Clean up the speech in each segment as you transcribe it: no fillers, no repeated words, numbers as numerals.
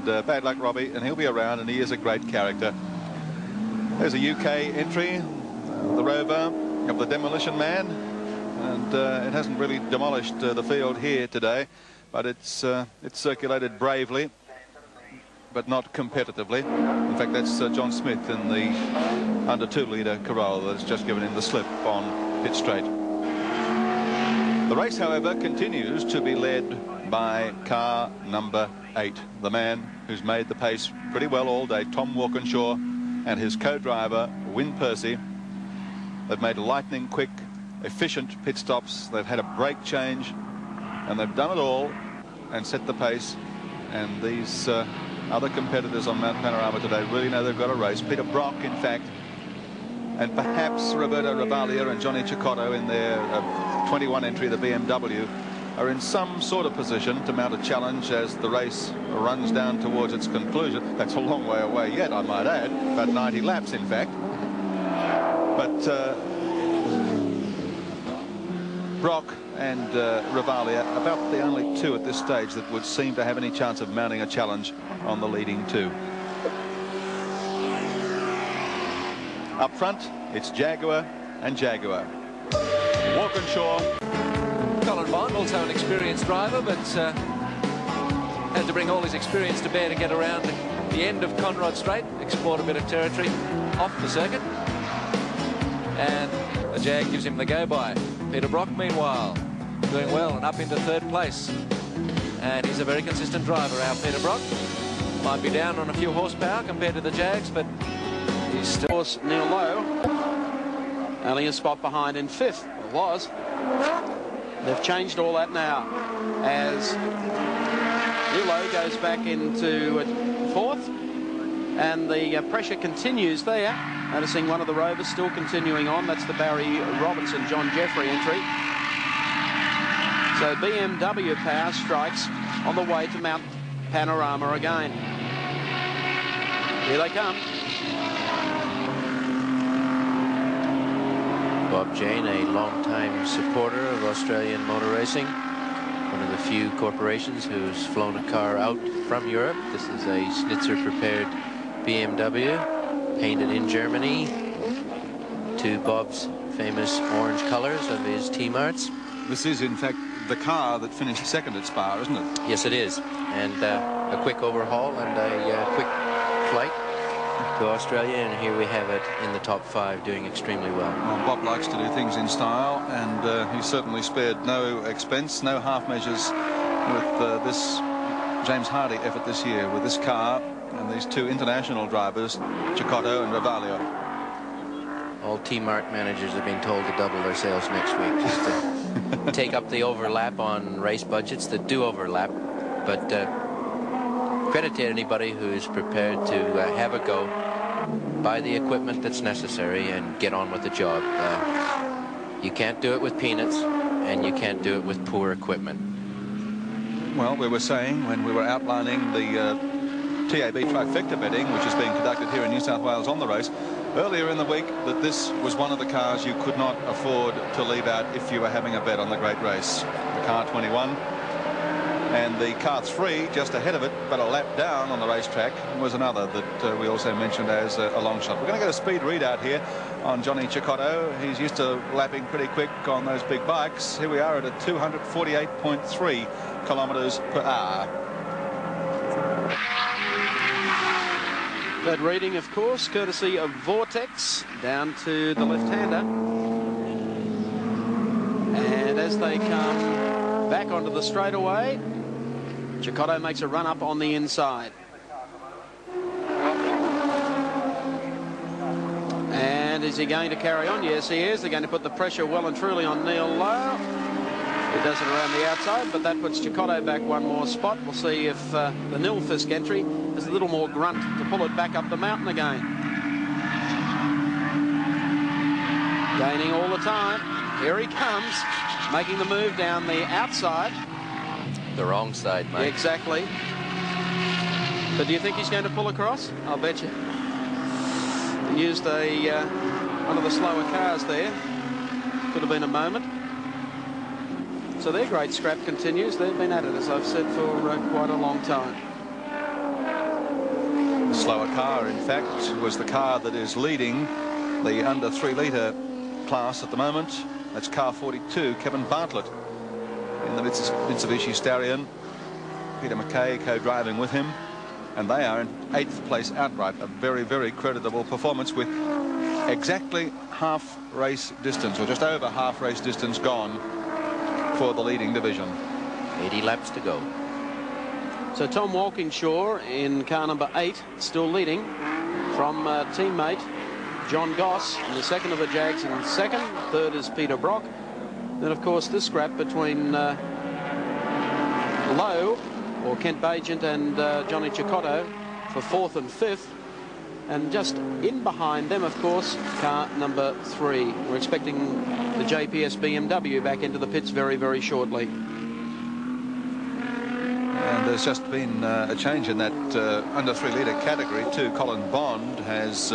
Bad luck, Robbie, and he'll be around, and he is a great character. There's a UK entry, the Rover of the Demolition Man, and it hasn't really demolished the field here today, but it's circulated bravely, but not competitively. In fact, that's John Smith in the under 2-litre Corolla that's just given him the slip on pit straight. The race, however, continues to be led by car number 8, the man who's made the pace pretty well all day, Tom Walkinshaw, and his co-driver, Wyn Percy. They've made lightning quick, efficient pit stops. They've had a brake change, and they've done it all and set the pace. And these other competitors on Mount Panorama today really know they've got a race. Peter Brock, in fact, and perhaps Roberto Ravaglia and Johnny Cecotto in their 21 entry, the BMW, are in some sort of position to mount a challenge as the race runs down towards its conclusion. That's a long way away yet, I might add, about 90 laps in fact. But Brock and Ravaglia, about the only two at this stage that would seem to have any chance of mounting a challenge on the leading two. Up front, it's Jaguar and Jaguar. Walkinshaw. Colin Bond, also an experienced driver, but had to bring all his experience to bear to get around the end of Conrod Straight, explored a bit of territory off the circuit, and the Jag gives him the go-by. Peter Brock, meanwhile, doing well and up into 3rd place, and he's a very consistent driver, our Peter Brock. Might be down on a few horsepower compared to the Jags, but he's still... Of course, Neil Lowe only a spot behind in 5th, or was. They've changed all that now as Neil Lowe goes back into 4th, and the pressure continues there. Noticing one of the Rovers still continuing on. That's the Barry Robinson, John Jeffrey entry. So BMW power strikes on the way to Mount Panorama again. Here they come. Bob Jane, a long-time supporter of Australian motor racing, one of the few corporations who's flown a car out from Europe. This is a Schnitzer-prepared BMW, painted in Germany to Bob's famous orange colors of his T-Marts. This is, in fact, the car that finished 2nd at Spa, isn't it? Yes, it is. And a quick overhaul and a quick flight to Australia, and here we have it in the top 5, doing extremely well. Well, Bob likes to do things in style, and he certainly spared no expense, no half measures with this James Hardy effort this year with this car and these two international drivers, Cecotto and Ravaglia. All T-Mart managers have been told to double their sales next week, just to take up the overlap on race budgets that do overlap. But credit to anybody who is prepared to have a go, buy the equipment that's necessary, and get on with the job. You can't do it with peanuts, and you can't do it with poor equipment. Well, we were saying when we were outlining the TAB trifecta betting, which is being conducted here in New South Wales on the race, earlier in the week, that this was one of the cars you could not afford to leave out if you were having a bet on the great race. The car 21. And the car 3 just ahead of it, but a lap down on the racetrack, was another that we also mentioned as a long shot. We're going to get a speed readout here on Johnny Cecotto. He's used to lapping pretty quick on those big bikes. Here we are at a 248.3 kilometres per hour. That reading, of course, courtesy of Vortex, down to the left-hander. And as they come back onto the straightaway, Cecotto makes a run up on the inside. And is he going to carry on? Yes, he is. They're going to put the pressure well and truly on Neil Lowe. He does it around the outside, but that puts Cecotto back one more spot. We'll see if the Nilfisk entry has a little more grunt to pull it back up the mountain again. Gaining all the time. Here he comes, making the move down the outside. The wrong side, mate. Exactly. But do you think he's going to pull across? I'll bet you. He used one of the slower cars there. Could have been a moment. So their great scrap continues. They've been at it, as I've said, for quite a long time. The slower car, in fact, was the car that is leading the under 3 litre class at the moment. That's car 42, Kevin Bartlett, in the Mitsubishi Starion. Peter McKay co-driving with him, and they are in 8th place outright. A very, very creditable performance with exactly half race distance, or just over half race distance gone for the leading division. 80 laps to go. So Tom Walkinshaw in car number 8, still leading from teammate John Goss in the second of the Jags in second. Third is Peter Brock. Then, of course, this scrap between Lowe, or Kent Bagent, and Johnny Cicotto for 4th and 5th. And just in behind them, of course, car number 3. We're expecting the JPS BMW back into the pits very, very shortly. And there's just been a change in that under 3 litre category too. Colin Bond has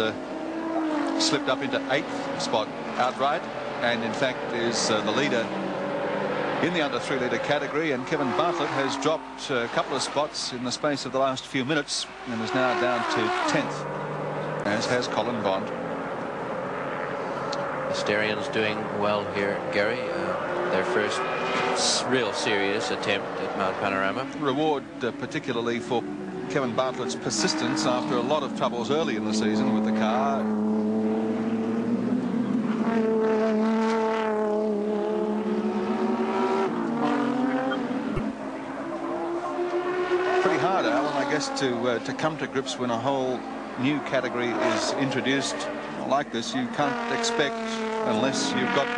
slipped up into 8th spot outright, and in fact is the leader in the under 3 litre category. And Kevin Bartlett has dropped a couple of spots in the space of the last few minutes and is now down to 10th, as has Colin Bond. The Starion's doing well here, Gary. Their first real serious attempt at Mount Panorama. Reward particularly for Kevin Bartlett's persistence after a lot of troubles early in the season with the car. Pretty hard, Alan, I guess, to come to grips when a whole new category is introduced like this. You can't expect, unless you've got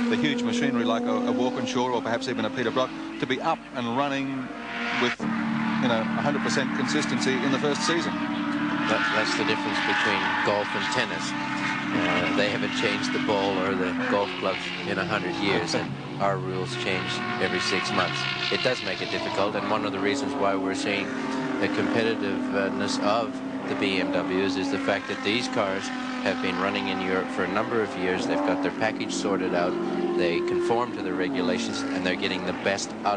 the huge machinery like a Walkinshaw or perhaps even a Peter Brock, to be up and running with 100% consistency in the first season. That's the difference between golf and tennis. They haven't changed the ball or the golf clubs in 100 years, and our rules change every 6 months. It does make it difficult, and one of the reasons why we're seeing the competitiveness of the BMWs is the fact that these cars have been running in Europe for a number of years. They've got their package sorted out. They conform to the regulations, and they're getting the best out